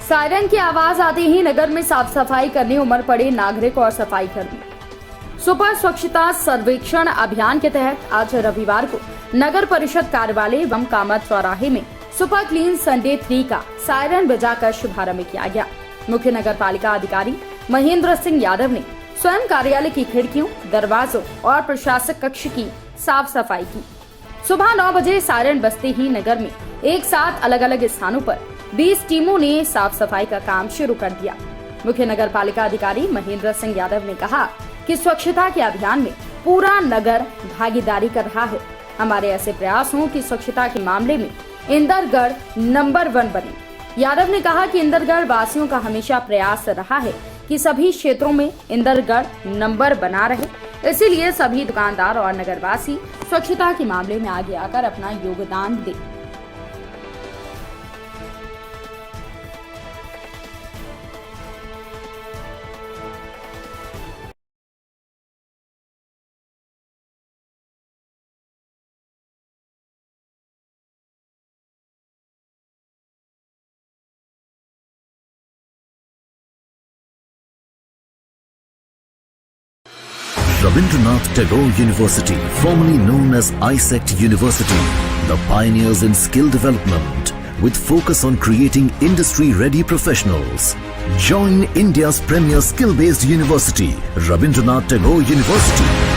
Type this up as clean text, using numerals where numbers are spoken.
Siren की आवाज आते ही नगर में साफ सफाई करने उमड़ पड़े नागरिक और सफाई कर्मी। सुपर स्वच्छता सर्वेक्षण अभियान के तहत आज रविवार को नगर परिषद कार्यालय एवं कामत चौराहे में सुपर क्लीन संडे 3 का सायरन बजाकर शुभारंभ किया गया। मुख्य नगर पालिका अधिकारी महेंद्र सिंह यादव ने स्वयं कार्यालय की खिड़कियों, दरवाजों और प्रशासक कक्ष की साफ सफाई की। सुबह 9 बजे सायरन बजते ही नगर में एक साथ अलग अलग स्थानों पर 20 टीमों ने साफ सफाई का काम शुरू कर दिया। मुख्य नगर पालिका अधिकारी महेंद्र सिंह यादव ने कहा कि स्वच्छता के अभियान में पूरा नगर भागीदारी कर रहा है। हमारे ऐसे प्रयास हों कि स्वच्छता के मामले में इंदरगढ़ नंबर 1 बने। यादव ने कहा कि इंदरगढ़ वासियों का हमेशा प्रयास रहा है कि सभी क्षेत्रों में इंदरगढ़ नंबर बना रहे, इसीलिए सभी दुकानदार और नगरवासी स्वच्छता के मामले में आगे आकर अपना योगदान दें। Rabindranath Tagore University, formerly known as ISECT University, the pioneers in skill development with focus on creating industry-ready professionals. Join India's premier skill-based university, Rabindranath Tagore University.